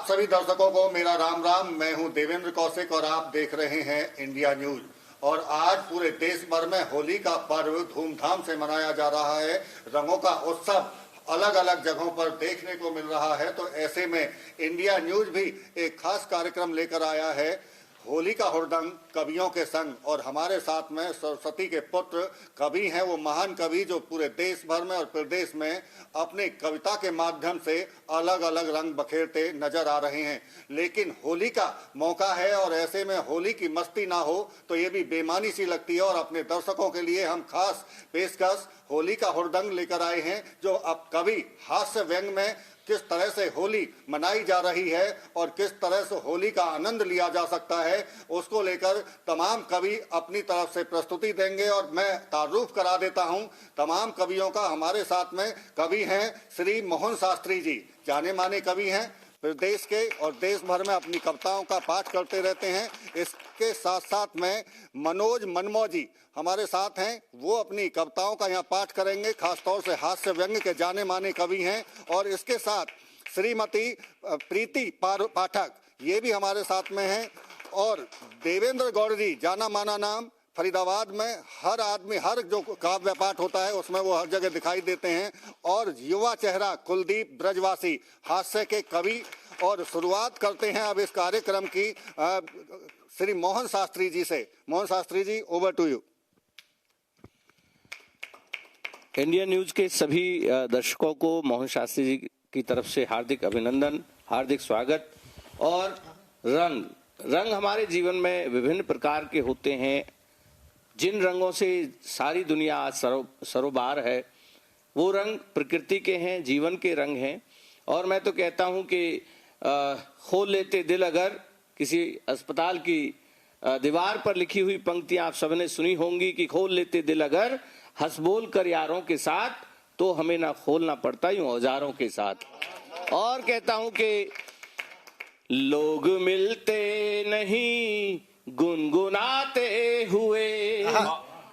आप सभी दर्शकों को मेरा राम राम। मैं हूं देवेंद्र कौशिक और आप देख रहे हैं इंडिया न्यूज। और आज पूरे देश भर में होली का पर्व धूमधाम से मनाया जा रहा है। रंगों का उत्सव अलग अलग जगहों पर देखने को मिल रहा है। तो ऐसे में इंडिया न्यूज भी एक खास कार्यक्रम लेकर आया है, होली का हुड़दंग कवियों के संग। और हमारे साथ में सरस्वती के पुत्र कवि हैं, वो महान कवि जो पूरे देश भर में और प्रदेश में अपनी कविता के माध्यम से अलग अलग रंग बखेरते नजर आ रहे हैं। लेकिन होली का मौका है और ऐसे में होली की मस्ती ना हो तो ये भी बेमानी सी लगती है। और अपने दर्शकों के लिए हम खास पेशकश होली का हुड़दंग लेकर आए हैं, जो अब कवि हास्य व्यंग में किस तरह से होली मनाई जा रही है और किस तरह से होली का आनंद लिया जा सकता है, उसको लेकर तमाम कवि अपनी तरफ से प्रस्तुति देंगे। और मैं तारुफ करा देता हूं तमाम कवियों का। हमारे साथ में कवि हैं श्री मोहन शास्त्री जी, जाने माने कवि हैं, प्रदेश के और देश भर में अपनी कविताओं का पाठ करते रहते हैं। इसके साथ साथ में मनोज मनमौजी हमारे साथ हैं, वो अपनी कविताओं का यहाँ पाठ करेंगे। खासतौर से हास्य व्यंग के जाने माने कवि हैं। और इसके साथ श्रीमती प्रीति पाठक ये भी हमारे साथ में हैं। और देवेंद्र गौड़ जी, जाना माना नाम, फरीदाबाद में हर आदमी हर जो काव्य पाठ होता है उसमें वो हर जगह दिखाई देते हैं। और युवा चेहरा कुलदीप ब्रजवासी, हास्य के कवि। और शुरुआत करते हैं अब इस कार्यक्रम की श्री मोहन शास्त्री जी से। Mohan Shastri ji, over to you. India News के सभी दर्शकों को मोहन शास्त्री जी की तरफ से हार्दिक अभिनंदन, हार्दिक स्वागत। और रंग हमारे जीवन में विभिन्न प्रकार के होते हैं। जिन रंगों से सारी दुनिया आज सरोबार है, वो रंग प्रकृति के हैं, जीवन के रंग हैं। और मैं तो कहता हूं कि खोल लेते दिल अगर, किसी अस्पताल की दीवार पर लिखी हुई पंक्तियां आप सबने सुनी होंगी कि खोल लेते दिल अगर, हंस बोल कर यारों के साथ, तो हमें ना खोलना पड़ता यूं औजारों के साथ। और कहता हूं कि लोग मिलते नहीं गुनगुनाते हुए,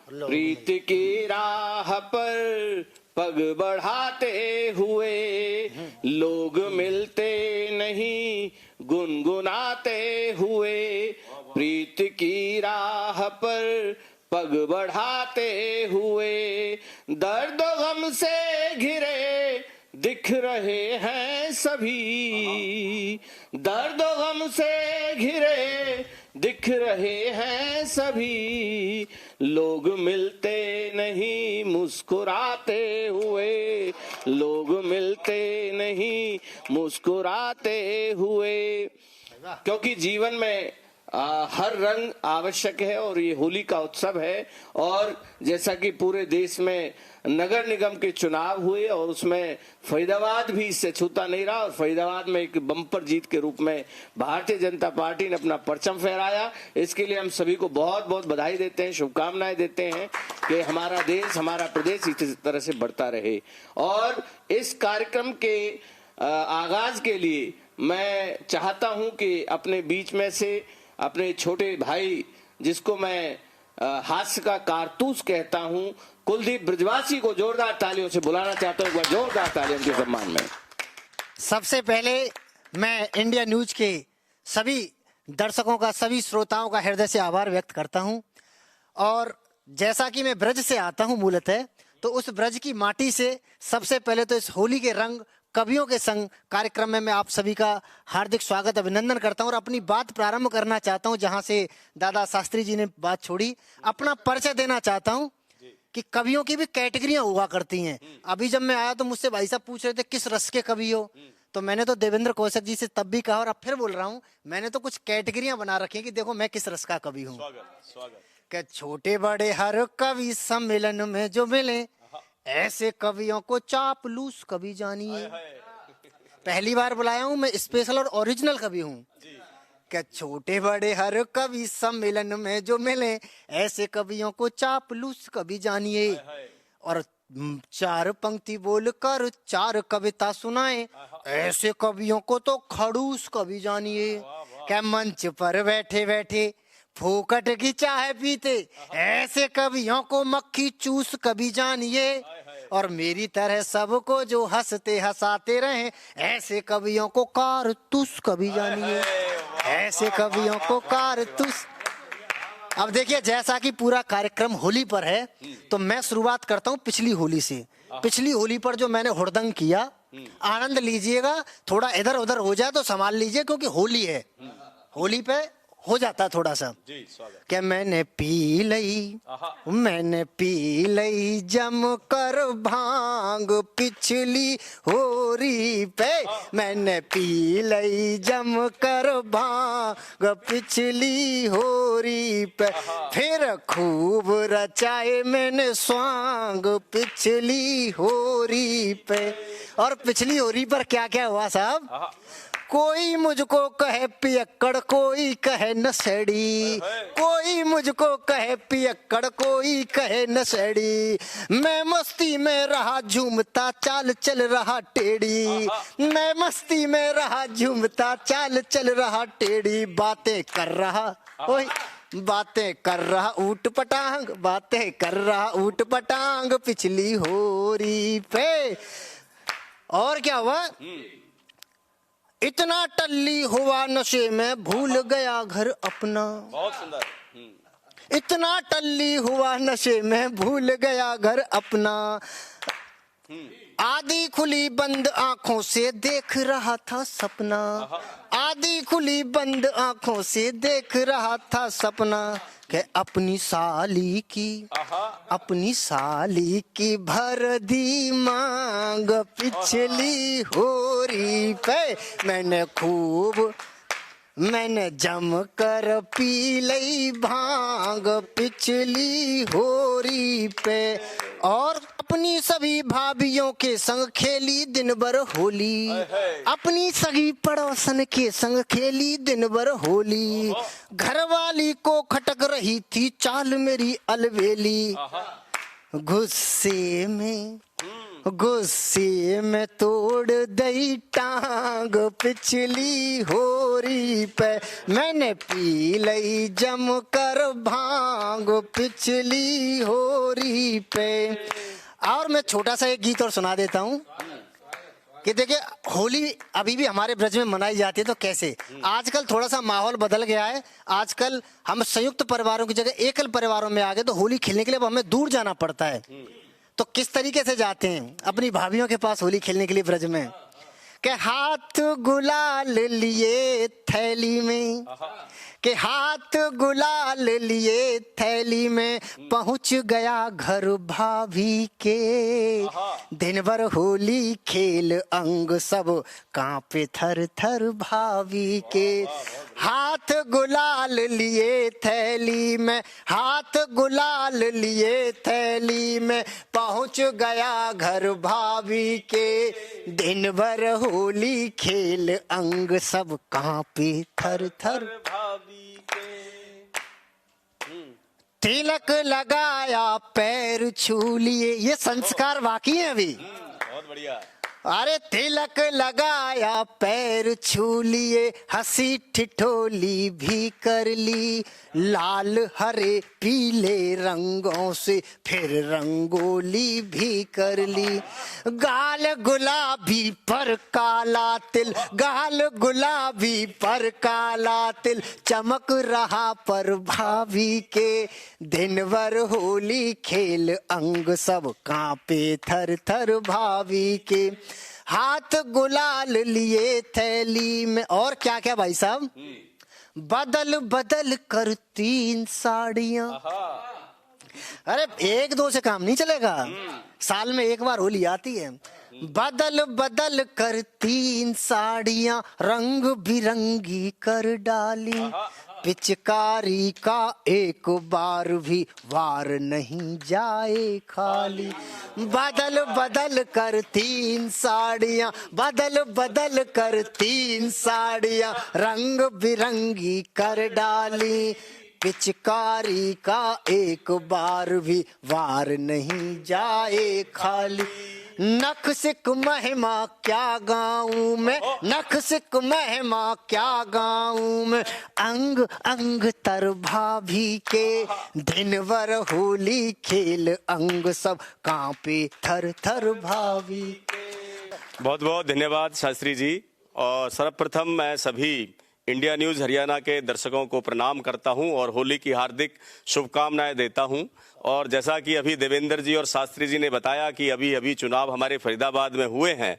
प्रीत की राह पर पग बढ़ाते हुए। लोग मिलते नहीं गुनगुनाते हुए, प्रीत की राह पर पग बढ़ाते हुए। दर्द गम से घिरे दिख रहे हैं सभी, दर्द गम से घिरे दिख रहे हैं सभी। लोग मिलते नहीं मुस्कुराते हुए, लोग मिलते नहीं मुस्कुराते हुए। क्योंकि जीवन में हर रंग आवश्यक है और ये होली का उत्सव है। और जैसा कि पूरे देश में नगर निगम के चुनाव हुए और उसमें फरीदाबाद भी इससे छूता नहीं रहा। और फरीदाबाद में एक बम्पर जीत के रूप में भारतीय जनता पार्टी ने अपना परचम फहराया। इसके लिए हम सभी को बहुत बहुत बधाई देते हैं, शुभकामनाएं देते हैं कि हमारा देश, हमारा प्रदेश इसी तरह से बढ़ता रहे। और इस कार्यक्रम के आगाज के लिए मैं चाहता हूं कि अपने बीच में से अपने छोटे भाई, जिसको मैं हास्य का कारतूस कहता हूं, कुलदीप ब्रजवासी को जोरदार तालियों से बुलाना चाहता हूं। एक बार जोरदार तालियों के सम्मान में। सबसे पहले मैं इंडिया न्यूज के सभी दर्शकों का, सभी श्रोताओं का हृदय से आभार व्यक्त करता हूं। और जैसा कि मैं ब्रज से आता हूं मूलतः, तो उस ब्रज की माटी से सबसे पहले तो इस होली के रंग कवियों के संग कार्यक्रम में मैं आप सभी का हार्दिक स्वागत, अभिनंदन करता हूं। और अपनी बात प्रारंभ करना चाहता हूं जहां से दादा शास्त्री जी ने बात छोड़ी। अपना परिचय देना चाहता हूं कि कवियों की भी कैटेगरियां हुआ करती हैं। अभी जब मैं आया तो मुझसे भाई साहब पूछ रहे थे किस रस के कवि हो, तो मैंने तो देवेंद्र कौशिक जी से तब भी कहा और अब फिर बोल रहा हूं, मैंने तो कुछ कैटेगरियां बना रखी हैं कि देखो मैं किस रस का कवि हूँ। कि छोटे बड़े हर कवि सम्मेलन में जो मिले, ऐसे कवियों को चापलूस कवि जानिए। पहली बार बुलाया हूं, मैं स्पेशल और ओरिजिनल कवि हूँ। क्या छोटे बड़े हर कवि सम्मेलन में जो मिले, ऐसे कवियों को चापलूस कवि जानिए। और 4 पंक्ति बोलकर 4 कविता सुनाए, ऐसे कवियों को तो खड़ूस कवि जानिए। क्या मंच पर बैठे बैठे फोकट की चाय पीते, ऐसे कवियों को मक्खी चूस कवि जानिए। और मेरी तरह सबको जो हंसते हंसाते रहे, ऐसे कवियों को कारतूस कवि जानिए, ऐसे कवियों को कारतूस। अब देखिए, जैसा कि पूरा कार्यक्रम होली पर है, तो मैं शुरुआत करता हूँ पिछली होली से। पिछली होली पर जो मैंने हुड़दंग किया, आनंद लीजिएगा, थोड़ा इधर उधर हो जाए तो संभाल लीजिए, क्योंकि होली है, होली पे हो जाता है थोड़ा सा। जी, स्वागत। क्या मैंने पी लई जम कर भांग पिछली होरी पे, मैंने पी लई जम कर भांग पिछली होरी पे, फिर खूब रचाए मैंने स्वांग पिछली होरी पे। और पिछली होरी पर क्या क्या हुआ साहब? कोई मुझको कहे पियक्कड़, कोई कहे नशेड़ी, कोई मुझको कहे पियक्कड़, कोई कहे नशेड़ी। मैं मस्ती में रहा झूमता, चाल चल रहा टेढ़ी, मैं मस्ती में रहा झूमता, चाल चल रहा टेढ़ी। बातें कर रहा, ओए बातें कर रहा ऊट पटांग, बातें कर रहा ऊट पटांग पिछली होरी पे। और क्या हुआ? इतना टल्ली हुआ नशे में भूल गया घर अपना, बहुत सुंदर। इतना टल्ली हुआ नशे में भूल गया घर अपना। आधी खुली बंद आंखों से देख रहा था सपना, आधी खुली बंद आंखों से देख रहा था सपना। कि अपनी साली की भर दी मांग पिछली होरी पे, मैंने जम कर पी लई भांग पिछली होरी पे। और अपनी सभी भाभियों के संग खेली दिन भर होली, अपनी सगी पड़ोसन के संग खेली दिन भर होली। घरवाली को खटक रही थी चाल मेरी अलवेली, गुस्से में तोड़ दई टांग पिछली होरी पे, मैंने पी लई जम कर भांग पिछली होरी पे। और मैं छोटा सा एक गीत और सुना देता हूँ कि देखिए, होली अभी भी हमारे ब्रज में मनाई जाती है, तो कैसे आजकल थोड़ा सा माहौल बदल गया है। आजकल हम संयुक्त परिवारों की जगह एकल परिवारों में आ गए, तो होली खेलने के लिए अब हमें दूर जाना पड़ता है। तो किस तरीके से जाते हैं अपनी भाभियों के पास होली खेलने के लिए ब्रज में? के हाथ गुलाल लिए थैली में, के हाथ गुलाल लिए थैली में, पहुंच गया घर भाभी के। दिन भर होली खेल अंग सब कांपे थर थर भाभी के। हाथ गुलाल लिए थैली में, हाथ गुलाल लिए थैली में, पहुंच गया घर भाभी के। दिन भर होली खेल अंग सब कांपे थर थर भाभी के। तिलक लगाया पैर छू लिए, ये संस्कार बाकी है अभी। बहुत बढ़िया। अरे तिलक लगाया पैर छू लिए, हंसी ठिठोली भी कर ली, लाल हरे पीले रंगों से फिर रंगोली भी कर ली। गाल गुलाबी पर काला तिल, गाल गुलाबी पर काला तिल, चमक रहा पर भाभी के। दिन भर होली खेल अंग सब कांपे थर थर भाभी के। हाथ गुलाल लिए थैली में, और क्या क्या भाई साहब? बदल बदल कर 3 साड़ियां। अरे 1-2 से काम नहीं चलेगा, साल में एक बार होली आती है। बदल बदल कर 3 साड़ियां, रंग बिरंगी कर डाली, पिचकारी का एक बार भी वार नहीं जाए खाली। बदल बदल कर 3 साड़ियां, बदल बदल कर 3 साड़ियां, रंग बिरंगी कर डाली, पिचकारी का एक बार भी वार नहीं जाए खाली। नख सिक महिमा क्या गाऊं मैं, नख सिक महिमा क्या गाऊं मैं, अंग अंग तर भाभी के दिन भर होली खेल, अंग सब कांपे थर थर भाभी के। बहुत बहुत धन्यवाद शास्त्री जी। और सर्वप्रथम मैं सभी इंडिया न्यूज़ हरियाणा के दर्शकों को प्रणाम करता हूं और होली की हार्दिक शुभकामनाएं देता हूं। और जैसा कि अभी देवेंद्र जी और शास्त्री जी ने बताया कि अभी अभी चुनाव हमारे फरीदाबाद में हुए हैं,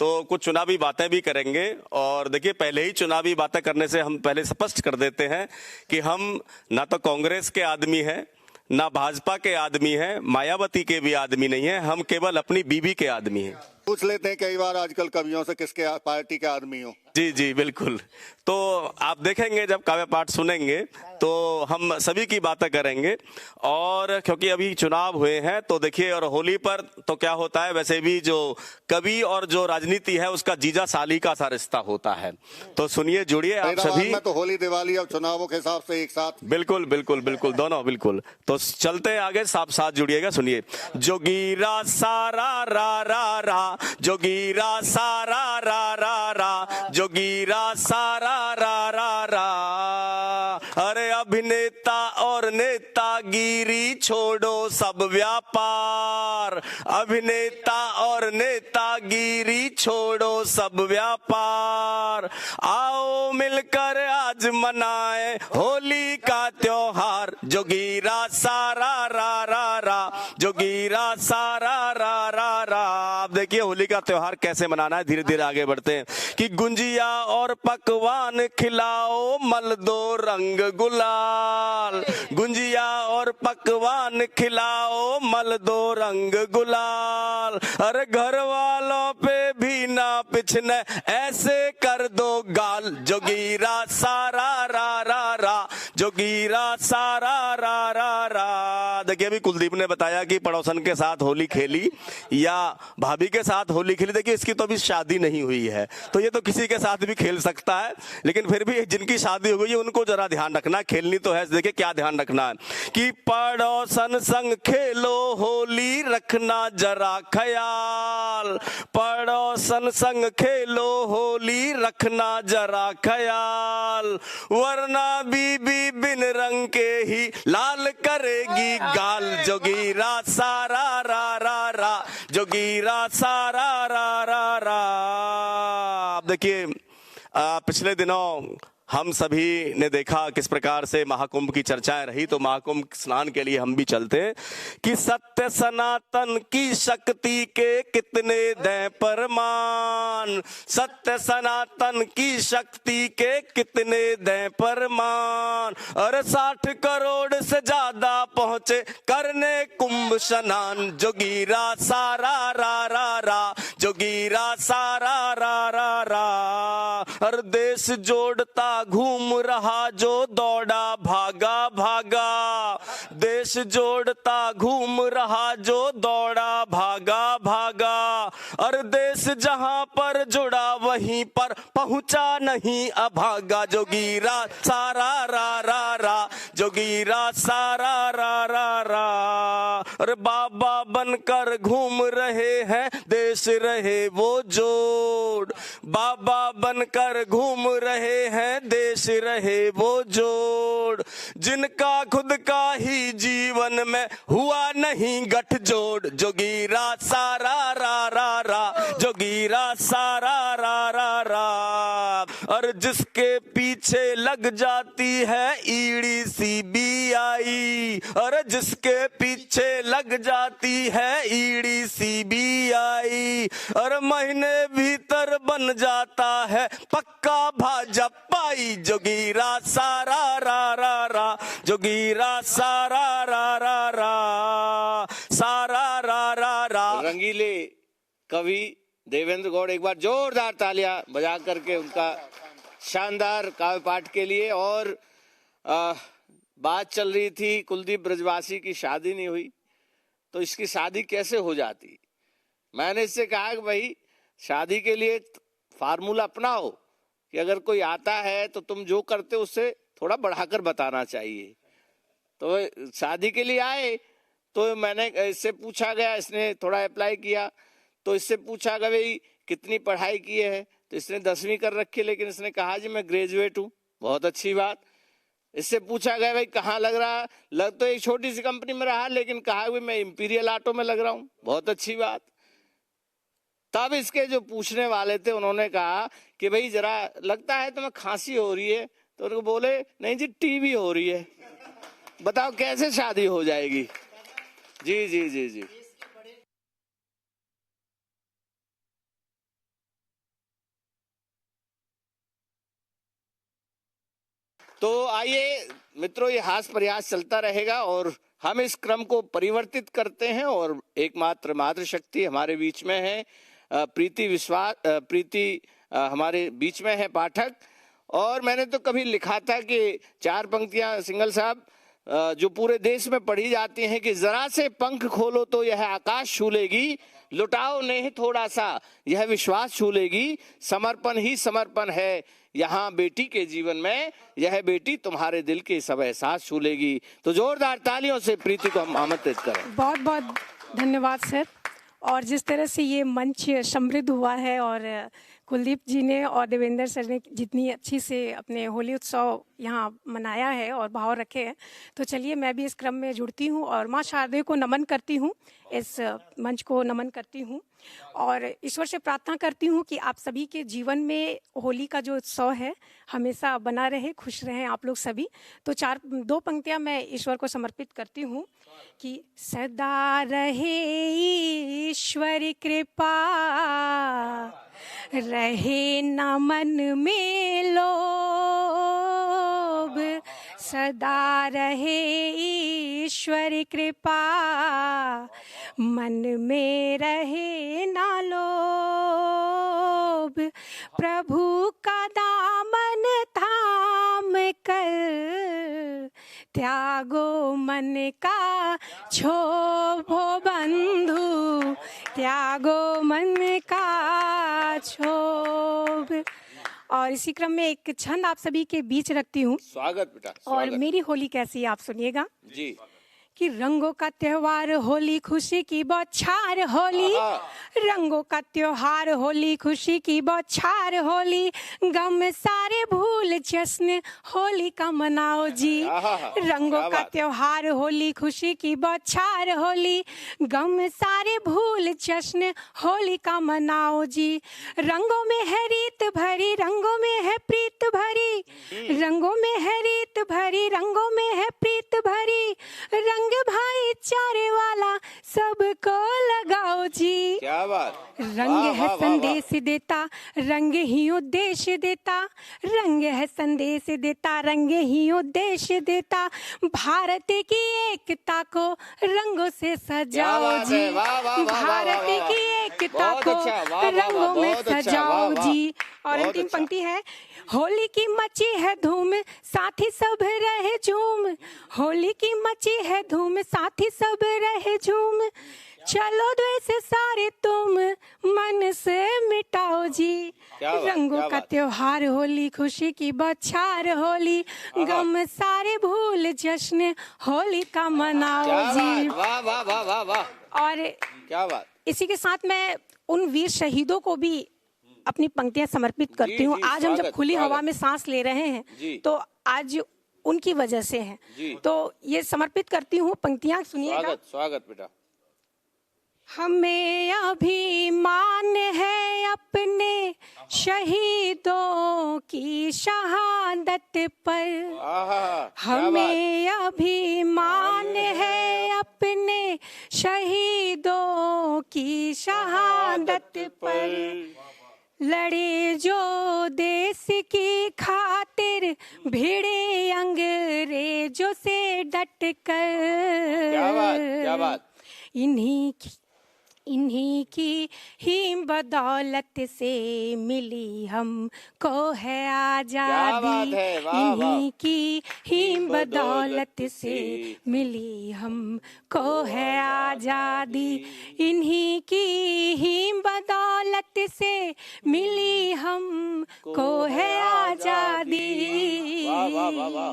तो कुछ चुनावी बातें भी करेंगे। और देखिए, पहले ही चुनावी बातें करने से हम पहले स्पष्ट कर देते हैं कि हम ना तो कांग्रेस के आदमी हैं, ना भाजपा के आदमी हैं, मायावती के भी आदमी नहीं है, हम केवल अपनी बीबी के आदमी हैं। पूछ लेते हैं कई बार आजकल कवियों से किसके पार्टी के आदमी हो। जी जी बिल्कुल। तो आप देखेंगे जब काव्य पाठ सुनेंगे तो हम सभी की बातें करेंगे। और क्योंकि अभी चुनाव हुए हैं तो देखिए, और होली पर तो क्या होता है, वैसे भी जो कवि और जो राजनीति है उसका जीजा साली का सा रिश्ता होता है। तो सुनिए, जुड़िए आप सभी। में तो होली दिवाली और चुनावों के हिसाब से एक साथ। बिल्कुल बिल्कुल बिल्कुल, दोनों बिल्कुल। तो चलते हैं आगे, साथ जुड़िएगा, सुनिए। जोगीरा सारा रा रा रा, जोगीरा सारा रा रा रा, जोगीरा सारा रा रा रा। अरे अभिनेता और नेतागिरी छोड़ो सब व्यापार, अभिनेता और नेतागिरी छोड़ो सब व्यापार। आओ मिलकर आज मनाए होली का त्योहार, जोगीरा सारा रा रा रा, जोगीरा सारा रा रा रा। आप देखिए होली का त्योहार कैसे मनाना है, धीरे धीरे आगे बढ़ते हैं। कि गुंजिया और पकवान खिलाओ, मल दो रंग गुलाल, गुंजिया और पकवान खिलाओ, मल दो रंग गुलाल। अरे घर वालों पे भी ना पिछने, ऐसे कर दो गाल, जोगीरा सारा रा रा रा, जोगीरा सारा रा रा रा। देखिए, अभी कुलदीप ने बताया कि पड़ोसन के साथ होली खेली या भाभी के साथ होली खेली। देखिए, इसकी तो अभी शादी नहीं हुई है, तो ये तो किसी के साथ भी खेल सकता है, लेकिन फिर भी जिनकी शादी हो गई है उनको जरा ध्यान रखना, खेलनी तो है। देखिए क्या ध्यान रखना है कि पड़ोसन संग खेलो होली, रखना जरा ख्याल, पड़ोसन संग खेलो होली, रखना जरा ख्याल, वरना बीबी बिन रंग के ही लाल करेगी गाल, जोगीरा सारा रा रा रा, जोगीरा सारा रा रा रा। आप देखिए, पिछले दिनों हम सभी ने देखा किस प्रकार से महाकुंभ की चर्चाएं रही, तो महाकुंभ स्नान के लिए हम भी चलते हैं कि सत्य सनातन की शक्ति के कितने दें परमान, सत्य सनातन की शक्ति के कितने दें परमान। और 60 करोड़ से ज्यादा पहुंचे करने कुंभ स्नान, जोगीरा सारा रा रा रा, जोगीरा सारा रा रा रा। और देश जोड़ता घूम रहा जो दौड़ा भागा भागा, देश जोड़ता घूम रहा जो दौड़ा भागा भागा। और देश जहां पर जुड़ा वहीं पर पहुंचा नहीं अभागा, जोगीरा सारा रा रा रा, जोगीरा सारा रा रा रा। और बाबा बनकर घूम रहे हैं देश रहे वो जोड़, बाबा बनकर घूम रहे हैं देश रहे वो जोड़, जिनका खुद का ही जीवन में हुआ नहीं गठजोड़, जोगीरा सारा रा रा रा, जोगीरा सारा रा रा रा। और जिसके पीछे लग जाती है ईडी सीबीआई, और जिसके पीछे लग जाती है ईडी सीबीआई, और महीने भीतर बन जाता है पक्का भाजपाई, जोगीरा सारा रा रा रा, जोगीरा सारा रा रा रा, सारा रा रा रा। रंगीले कवि देवेंद्र गौड़ एक बार जोरदार तालियां बजा करके उनका शानदार काव्य पाठ के लिए। और बात चल रही थी कुलदीप ब्रजवासी की शादी नहीं हुई, तो इसकी शादी कैसे हो जाती। मैंने इससे कहा कि भाई शादी के लिए फार्मूला अपनाओ कि अगर कोई आता है तो तुम जो करते हो उससे थोड़ा बढ़ाकर बताना चाहिए। तो शादी के लिए आए तो मैंने इससे पूछा गया, इसने थोड़ा अप्लाई किया, तो इससे पूछा कि भाई कितनी पढ़ाई की है, तो इसने 10वीं कर रखी है, लेकिन इसने कहा जी मैं ग्रेजुएट हूँ। बहुत अच्छी बात। इससे पूछा गया भाई कहाँ लग रहा, लग तो एक छोटी सी कंपनी में रहा, लेकिन कहा भाई मैं इंपीरियल ऑटो में लग रहा हूँ। बहुत अच्छी बात। तब इसके जो पूछने वाले थे उन्होंने कहा कि भाई जरा लगता है तुम्हें खांसी हो रही है, तो उनको बोले नहीं जी टीबी हो रही है। बताओ कैसे शादी हो जाएगी। जी जी जी जी। तो आइए मित्रों, ये हास्य प्रयास चलता रहेगा और हम इस क्रम को परिवर्तित करते हैं और एकमात्र मातृशक्ति हमारे बीच में है, प्रीति हमारे बीच में है पाठक। और मैंने तो कभी लिखा था कि 4 पंक्तियां सिंगल साहब जो पूरे देश में पढ़ी जाती हैं कि जरा से पंख खोलो तो यह आकाश छू लेगी, लुटाओ नहीं थोड़ा सा यह विश्वास छू लेगी, समर्पण ही समर्पण है यहाँ बेटी के जीवन में, यह बेटी तुम्हारे दिल के सब एहसास छू लेगी। तो जोरदार तालियों से प्रीति को हम आमंत्रित करें। बहुत बहुत धन्यवाद सर। और जिस तरह से ये मंच समृद्ध हुआ है और कुलदीप जी ने और देवेंद्र सर ने जितनी अच्छी से अपने होली उत्सव यहाँ मनाया है और भाव रखे हैं, तो चलिए मैं भी इस क्रम में जुड़ती हूँ और माँ शारदे को नमन करती हूँ, इस मंच को नमन करती हूँ और ईश्वर से प्रार्थना करती हूँ कि आप सभी के जीवन में होली का जो उत्सव है हमेशा बना रहे, खुश रहें आप लोग सभी। तो 2 पंक्तियाँ मैं ईश्वर को समर्पित करती हूँ कि सदा रहे ईश्वर कृपा, रहे न मन में लोभ, सदा रहे ईश्वर कृपा, मन में रहे न लोभ, प्रभु का दामन थाम कर, त्यागो मन का क्षोभ बंधु, त्यागो मन का क्षोभ। और इसी क्रम में एक छंद आप सभी के बीच रखती हूँ। स्वागत बेटा, और स्वागत। मेरी होली कैसी है आप सुनिएगा जी। कि रंगों का त्योहार होली, खुशी की बौछार होली, रंगों का त्योहार होली, खुशी की बौछार होली, गम सारे भूल जश्न होली का मनाओ जी। रंगों का त्योहार होली, खुशी की बौछार होली, गम सारे भूल जश्न होली का मनाओ जी। रंगों में है रीत भरी, रंगों में है प्रीत भरी, रंगों में है रीत भरी, रंगों में है प्रीत भरी, रंग भाईचारे वाला सबको लगाओ जी। क्या बात। रंग है संदेश देता, रंग ही उद्देश्य देता, रंग है संदेश देता, रंग ही उद्देश्य देता, भारत की एकता को रंगों से सजाओ जी। भारत की एकता को रंगों में सजाओ जी। और अंतिम पंक्ति है, होली की मची है धूम, साथी सब रहे झूम, होली की मची है धूम, साथी सब रहे झूम, चलो द्वेष सारे तुम मन से मिटाओ जी। रंगों का त्योहार होली, खुशी की बौछार होली, गम सारे भूल जश्न होली का मनाओ जी। वाह वाह वाह वाह वाह। और क्या बात। इसी के साथ मैं उन वीर शहीदों को भी अपनी पंक्तियां समर्पित करती हूँ। आज हम जब खुली हवा में सांस ले रहे हैं तो आज उनकी वजह से है, तो ये समर्पित करती हूँ पंक्तियां, सुनिएगा। स्वागत स्वागत बेटा। हमें अभिमान है अपने शहीदों की शहादत पर, हमें अभिमान है अपने शहीदों की शहादत पर, लड़े जो देश की खातिर भिड़े अंग्रेजों से डट कर। क्या बात, क्या बात। इन्हीं की ही बदौलत से मिली हमको है आजादी, इन्हीं की ही बदौलत से मिली हमको है आजादी, इन्हीं की ही बदौलत से मिली हमको है आजादी। वाह वाह वाह।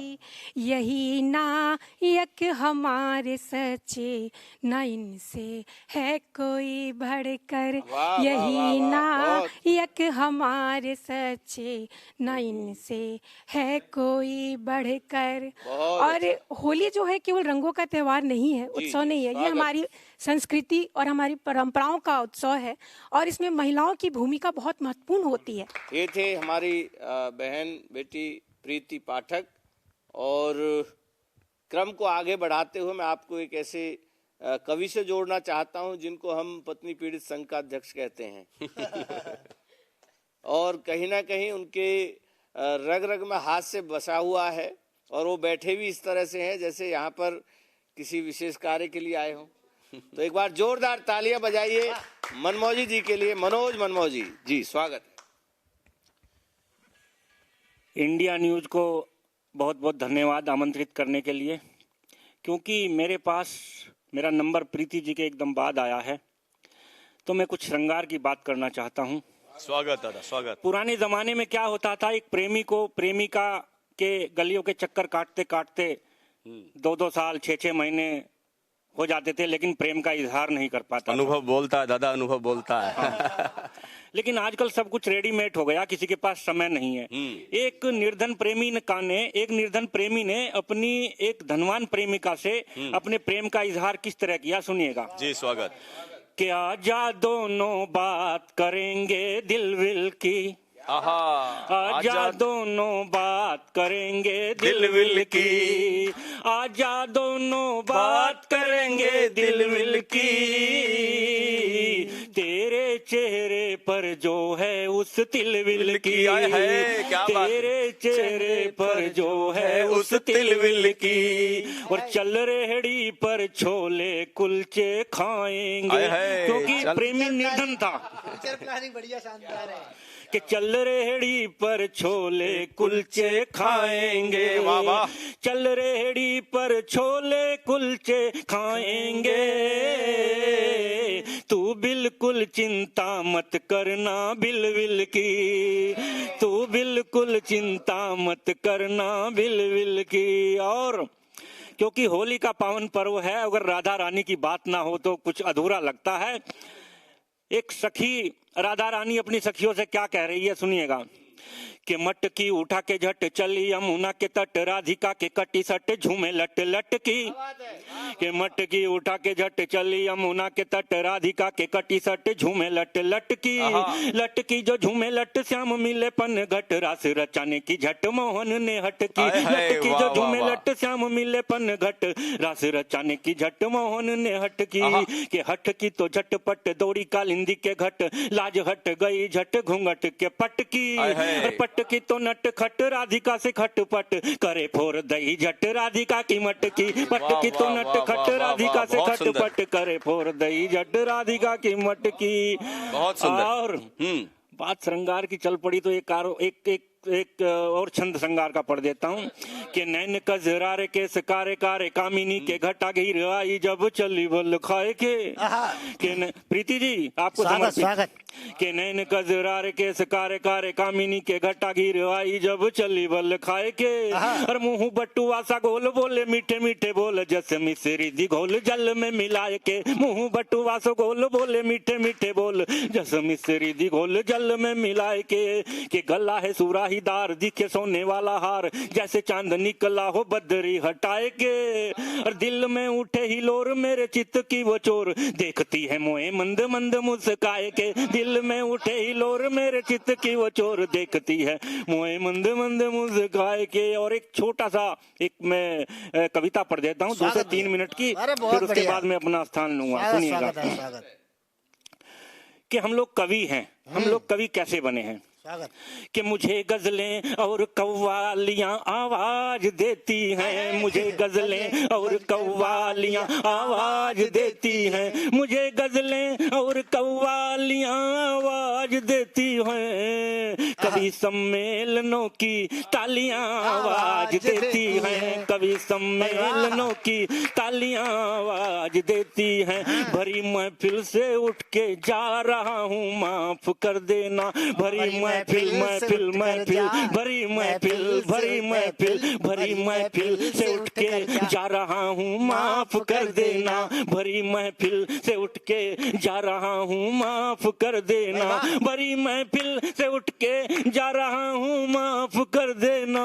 यही नायक हमारे सच्चे, न इनसे है कोई बढ़कर। वाह, वाह, वाह, यही वाह, नायक हमारे सच्चे, न इनसे है कोई बढ़कर। बहुत और होली जो है केवल रंगों का त्योहार नहीं है, उत्सव जी, नहीं है, ये स्वागत। हमारी संस्कृति और हमारी परंपराओं का उत्सव है और इसमें महिलाओं की भूमिका बहुत महत्वपूर्ण होती है। ये थे हमारी बहन बेटी प्रीति पाठक। और क्रम को आगे बढ़ाते हुए मैं आपको एक ऐसे कवि से जोड़ना चाहता हूं जिनको हम पत्नी पीड़ित संघ का अध्यक्ष कहते हैं। और कहीं ना कहीं उनके रग रग में हास्य बसा हुआ है और वो बैठे भी इस तरह से हैं जैसे यहाँ पर किसी विशेष कार्य के लिए आए हों। तो एक बार जोरदार तालियां बजाइए मनमौजी जी के लिए। मनोज मनमौजी जी, स्वागत है। इंडिया न्यूज़ को बहुत बहुत धन्यवाद आमंत्रित करने के लिए, क्योंकि मेरे पास मेरा नंबर प्रीति जी के एकदम बाद आया है, तो मैं कुछ श्रृंगार की बात करना चाहता हूँ। स्वागत दादा, स्वागत। पुराने ज़माने में क्या होता था, एक प्रेमी को प्रेमिका के गलियों के चक्कर काटते काटते 2-2 साल 6-6 महीने हो जाते थे, लेकिन प्रेम का इजहार नहीं कर पाता था। अनुभव बोलता है दादा, अनुभव बोलता है। लेकिन आजकल सब कुछ रेडीमेड हो गया, किसी के पास समय नहीं है। एक निर्धन प्रेमी ने अपनी एक धनवान प्रेमिका से अपने प्रेम का इजहार किस तरह किया, सुनिएगा जी, स्वागत। कि आजा दोनों बात करेंगे दिल विल की, आजा दोनों बात करेंगे दिल विल की, आजा दोनों बात करेंगे दिल विल की, तेरे चेहरे पर जो है उस तिल विल की, आए है, क्या बात। तेरे चेहरे पर जो है उस तिल विल की, और चल रेहड़ी पर छोले कुलचे खाएंगे, आए है, क्योंकि चल। प्रेमी निर्धन था। प्लानिंग बढ़िया शानदार है कि चल रेहड़ी पर छोले कुलचे खाएंगे, वाह वाह। चल रेहड़ी पर छोले कुलचे खाएंगे, तू बिल्कुल चिंता मत करना बिल विल की, तू बिल्कुल चिंता मत करना बिल विल की। और क्योंकि होली का पावन पर्व है, अगर राधा रानी की बात ना हो तो कुछ अधूरा लगता है। एक सखी राधा रानी अपनी सखियों से क्या कह रही है, सुनिएगा। कि मटकी उठा के झट चली यमुना के तट, राधिका के कटी सट झूमे लट लट की, कि मटकी उठा के झट चली यमुना के तट, राधिका के कटी सट झूमे लट लट की, लटकी जो झूमे लट श्याम मिले पन घट, रास रचाने की झट मोहन ने हट की, लटकी जो झूमे लट श्याम मिले पन घट, रास रचाने की झट मोहन ने हट की, कि हट की तो झटपट दौड़ी कालिंदी के घट, लाज हट गई झट घूंघट के पटकी, पटकी तो नट खट राधिका से खटपट, करे फोर दही झट राधिका की मटकी, पटकी तो नट खट राधिका से खटपट, करे फोर दही झट राधिका की मटकी। बहुत सुंदर। और बात श्रृंगार की चल पड़ी तो एक और छंद श्रृंगार का पढ़ देता हूँ कि नैन कजरारे के सकारे कारे कामिनी के घटा गिर आई जब चली बल खाए के प्रीति जी आपको स्वागत। के नैन कजरारे के सकारे कारे कामिनी के घटा गिर आई जब चली बल खाए के, और मुंह बटुआ सा गोल बोले मीठे मीठे बोल, जैसे मिश्री दी घोल जल में मिलाए के, मुंह बटुआ सा गोल बोले मीठे मीठे बोल, जैसे मिश्री दी घोल जल में मिलाए के गला है सुराहीदार दिखे सोने वाला हार, जैसे चांद निकला हो बदरी हटाए के, और दिल में उठे ही लोर मेरे चित्त की वो चोर, देखती है मोए मंद मंद मुस्काए के, दिल में उठे ही लोर मेरे चित्त की वो चोर, देखती है मोए मंद मंद मुस्काए के। और एक छोटा सा एक मैं कविता पढ़ देता हूँ 2 से 3 मिनट की, फिर उसके बाद मैं अपना स्थान लूंगा। सुनिएगा कि हम लोग कवि हैं, हम लोग कवि कैसे बने हैं। कि मुझे गजलें और कव्वालियां आवाज देती हैं, मुझे गजलें और कव्वालियां आवाज देती हैं, मुझे गजलें और कव्वालियां आवाज देती हैं, कवि सम्मेलनों की तालियां आवाज देती हैं, कवि सम्मेलनों की तालियां आवाज देती हैं, भरी महफिल से उठ के जा रहा हूँ माफ कर देना, भरी महफिल भरी महफिल भरी महफिल से उठ के जा रहा हूँ माफ कर देना, भरी महफिल से उठ के जा रहा हूँ माफ कर देना, भरी महफिल से उठ के जा रहा हूँ माफ कर देना।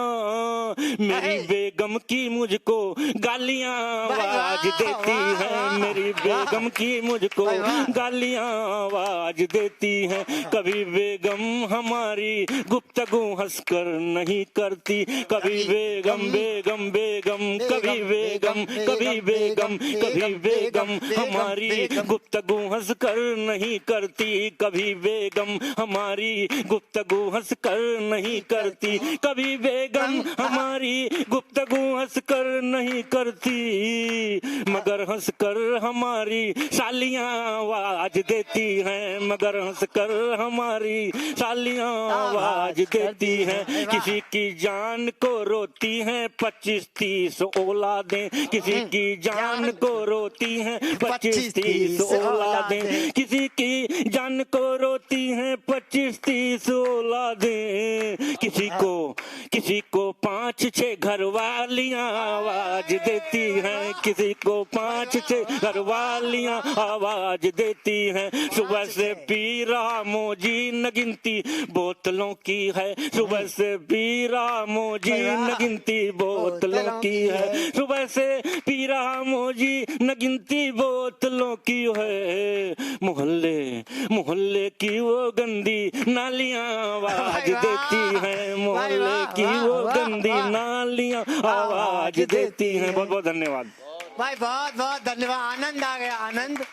मेरी बेगम की मुझको गालियां आवाज देती है, मेरी बेगम की मुझको गालियां आवाज देती है। कभी बेगम हमारी गुफ्तगू हंसकर नहीं करती, कभी बेगम बेगम बेगम कभी बेगम कभी बेगम कभी बेगम हमारी गुफ्तगू हंसकर नहीं करती, कभी बेगम हमारी गुफ्तगू हंसकर नहीं करती, कभी बेगम हमारी गुफ्तगू हंसकर नहीं करती, मगर हंसकर हमारी सालियां आवाज देती हैं, मगर हंसकर हमारी सालियां आवाज देती हैं। किसी की जान को रोती हैं 25-30 औलादें, किसी की जान को रोती हैं 25-30 औलादें, किसी की जान को रोती हैं 25-30 औलादें, किसी को 5-6 घरवालियां आवाज देती हैं, किसी को 5-6 घरवालियां आवाज देती हैं। सुबह से पी रहा मोजी न गिनती बोतलों की है, सुबह से पी रहा मोजी न गिनती बोतलों की है, सुबह से पी रहा मोजी न गिनती बोतलों की है। मोहल्ले की वो गंदी नालियां आवाज देती हैं, मोहल्ले की वो गंदी नालियां आवाज देती हैं। बहुत बहुत धन्यवाद भाई, बहुत बहुत धन्यवाद। आनंद आ गया, आनंद।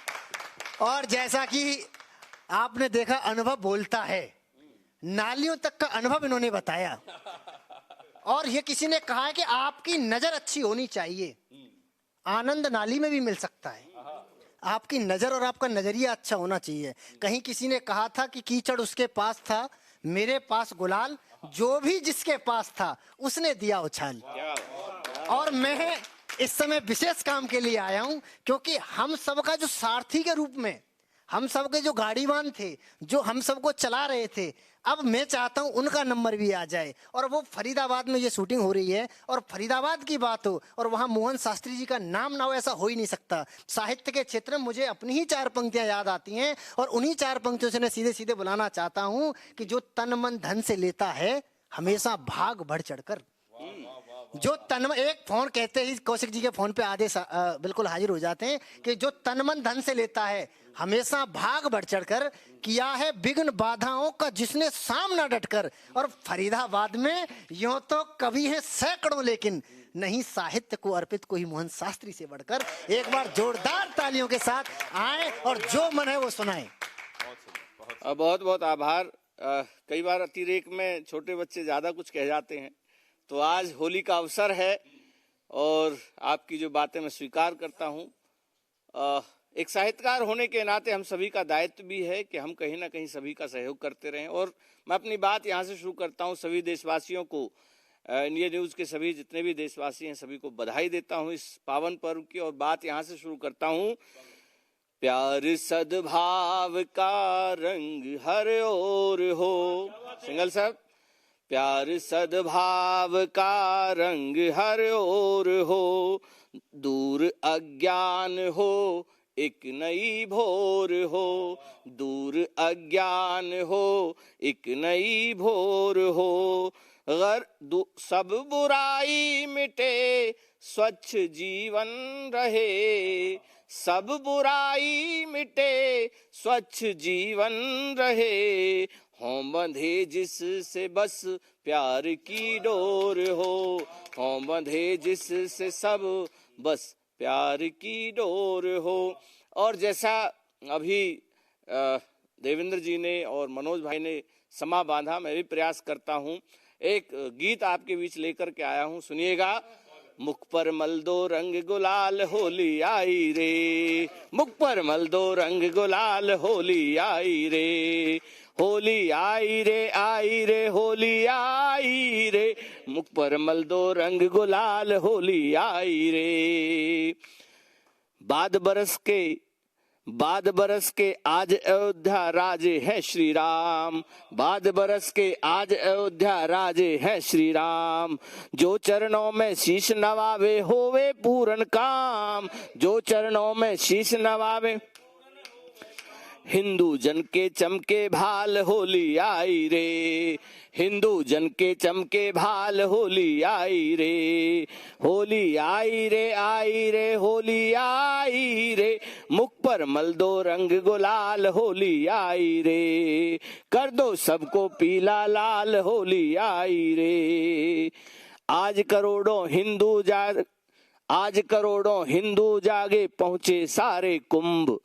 और जैसा कि आपने देखा, अनुभव बोलता है, नालियों तक का अनुभव इन्होंने बताया। और ये किसी ने कहा है कि आपकी नजर अच्छी होनी चाहिए, आनंद नाली में भी मिल सकता है। आपकी नजर और आपका नजरिया अच्छा होना चाहिए। कहीं किसी ने कहा था कि कीचड़ उसके पास था, मेरे पास गुलाल, जो भी जिसके पास था उसने दिया उछाल। और मैं इस समय विशेष काम के लिए आया हूं, क्योंकि हम सबका जो सारथी के रूप में, हम सबके जो गाड़ीवान थे, जो हम सबको चला रहे थे, अब मैं चाहता हूं उनका नंबर भी आ जाए। और वो फरीदाबाद में ये शूटिंग हो रही है और फरीदाबाद की बात हो और वहां मोहन शास्त्री जी का नाम ना हो, ऐसा हो ही नहीं सकता। साहित्य के क्षेत्र में मुझे अपनी ही 4 पंक्तियां याद आती हैं और उन्हीं 4 पंक्तियों से मैं सीधे सीधे बुलाना चाहता हूं कि जो तन मन धन से लेता है हमेशा भाग बढ़ चढ़कर, जो तन, एक फोन कहते ही कौशिक जी के फोन पे आधे बिल्कुल हाजिर हो जाते हैं कि जो तन मन धन से लेता है हमेशा भाग बढ़ चढ़कर, किया है विघ्न बाधाओं का जिसने सामना डटकर। और फरीदाबाद में यूं तो कवि हैं सैकड़ों, लेकिन नहीं साहित्य को अर्पित कोई मोहन शास्त्री से बढ़कर। एक बार जोरदार तालियों के साथ आए और जो मन है वो सुनाए। बहुत बहुत आभार। कई बार अतिरेक में छोटे बच्चे ज्यादा कुछ कह जाते हैं, तो आज होली का अवसर है और आपकी जो बातें मैं स्वीकार करता हूँ। एक साहित्यकार होने के नाते हम सभी का दायित्व भी है कि हम कहीं ना कहीं सभी का सहयोग करते रहें। और मैं अपनी बात यहाँ से शुरू करता हूँ। सभी देशवासियों को, इंडिया न्यूज के सभी जितने भी देशवासी हैं, सभी को बधाई देता हूँ इस पावन पर्व की। और बात यहाँ से शुरू करता हूँ। प्यार सद्भाव का रंग हर ओर हो, सिंगल साहब। प्यार सद्भाव का रंग हर ओर हो, दूर अज्ञान हो एक नई भोर हो, दूर अज्ञान हो एक नई भोर हो। सब बुराई मिटे स्वच्छ जीवन रहे, सब बुराई मिटे स्वच्छ जीवन रहे। हों बंधे जिससे बस प्यार की डोर हो, हों बंधे जिससे सब बस प्यार की डोर हो। और जैसा अभी देवेंद्र जी ने और मनोज भाई ने समा बांधा, मैं भी प्रयास करता हूँ, एक गीत आपके बीच लेकर के आया हूँ, सुनिएगा। मुख पर मल दो रंग गुलाल होली आई रे, मुख पर मल दो रंग गुलाल होली आई रे, होली आई रे आई रे होली आई रे, मुख पर मल दो रंग गुलाल होली आई रे। बाद बरस के बाद बरस के आज अयोध्या राजे हैं श्री राम, बाद बरस के आज अयोध्या राजे हैं श्री राम। जो चरणों में शीश नवावे होवे पूरन काम, जो चरणों में शीश नवावे। हिंदू जन के चमके भाल होली आई रे, हिंदू जन के चमके भाल होली आई रे, होली आई रे आई रे होली आई रे, मुख पर मल दो रंग गुलाल होली आई रे, कर दो सबको पीला लाल होली आई रे। आज करोड़ों हिंदू जागे पहुंचे सारे कुंभ,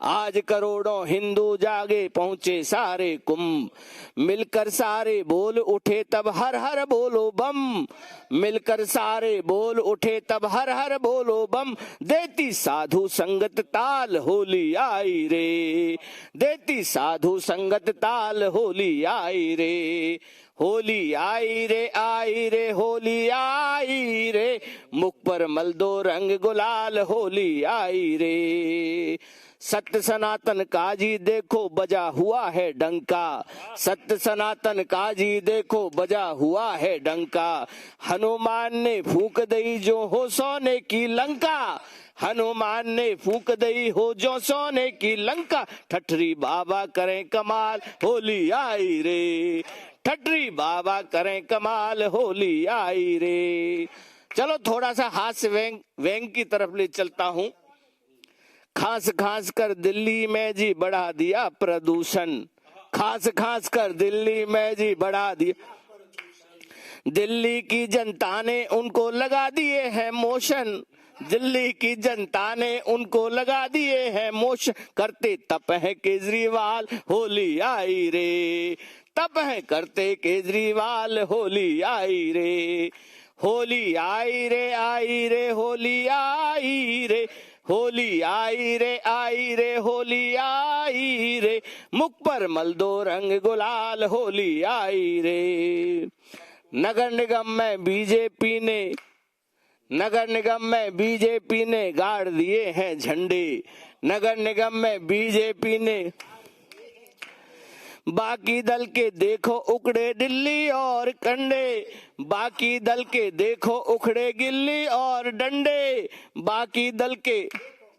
आज करोड़ों हिंदू जागे पहुंचे सारे कुंभ। मिलकर सारे बोल उठे तब हर हर बोलो बम, मिलकर सारे बोल उठे तब हर हर बोलो बम। देती साधु संगत ताल होली आई रे, देती साधु संगत ताल होली आई रे, होली आई रे होली आई रे, मुख पर मल दो रंग गुलाल होली आई रे। सत्य सनातन का जी देखो बजा हुआ है डंका, सत्य सनातन का जी देखो बजा हुआ है डंका। हनुमान ने फूंक दई जो हो सोने की लंका, हनुमान ने फूंक दई हो जो सोने की लंका। ठठरी बाबा करें कमाल होली आई रे, ठठरी बाबा करें कमाल होली आई रे। चलो थोड़ा सा हास्य व्यंग की तरफ ले चलता हूँ। खास खास कर दिल्ली में जी बढ़ा दिया प्रदूषण, खास खास कर दिल्ली में जी बढ़ा दिया। दिल्ली की जनता ने उनको लगा दिए हैं मोशन, दिल्ली की जनता ने उनको लगा दिए हैं मोशन। करते तप है केजरीवाल होली आई रे, तप है करते केजरीवाल होली आई रे, होली आई रे होली आई रे, होली आई रे होली आई रे, मुख पर मल दो रंग गुलाल होली आई रे। नगर निगम में बीजेपी ने गाड़ दिए हैं झंडे, नगर निगम में बीजेपी ने। बाकी दल के देखो उखड़े दिल्ली और कंडे, बाकी दल के देखो उखड़े गिल्ली और डंडे, बाकी दल के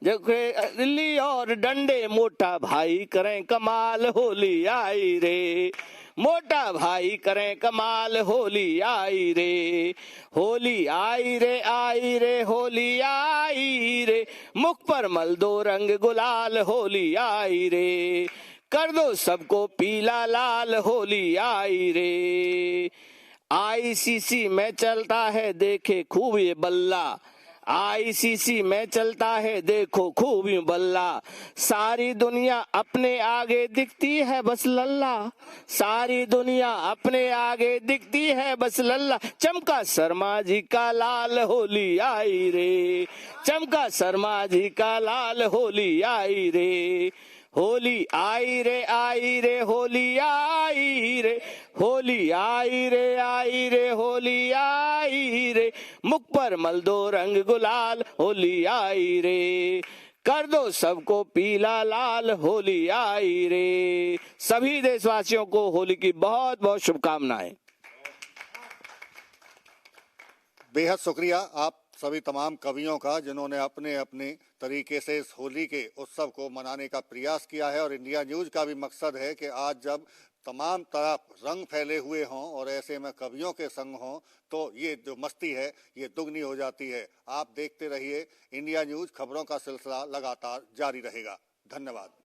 दिल्ली और डंडे। मोटा भाई करें कमाल होली आई रे, मोटा भाई करें कमाल होली आई रे, होली आई रे होली आई रे, मुख पर मल दो रंग गुलाल होली आई रे, कर दो सबको पीला लाल होली आई रे। आईसीसी में चलता है देखे खूब ये बल्ला, आईसीसी में चलता है देखो खूब ये बल्ला। सारी दुनिया अपने आगे दिखती है बस लल्ला, सारी दुनिया अपने आगे दिखती है बस लल्ला। चमका शर्मा जी का लाल होली आई रे, चमका शर्मा जी का लाल होली आई रे, होली आई रे होली आई रे, होली आई रे होली आई रे, मुख पर मल दो रंग गुलाल होली आई रे, कर दो सबको पीला लाल होली आई रे। सभी देशवासियों को होली की बहुत बहुत शुभकामनाएं। बेहद शुक्रिया आप सभी तमाम कवियों का जिन्होंने अपने अपने तरीके से इस होली के उत्सव को मनाने का प्रयास किया है। और इंडिया न्यूज का भी मकसद है कि आज जब तमाम तरफ रंग फैले हुए हों और ऐसे में कवियों के संग हों तो ये जो मस्ती है ये दुगनी हो जाती है। आप देखते रहिए इंडिया न्यूज, खबरों का सिलसिला लगातार जारी रहेगा। धन्यवाद।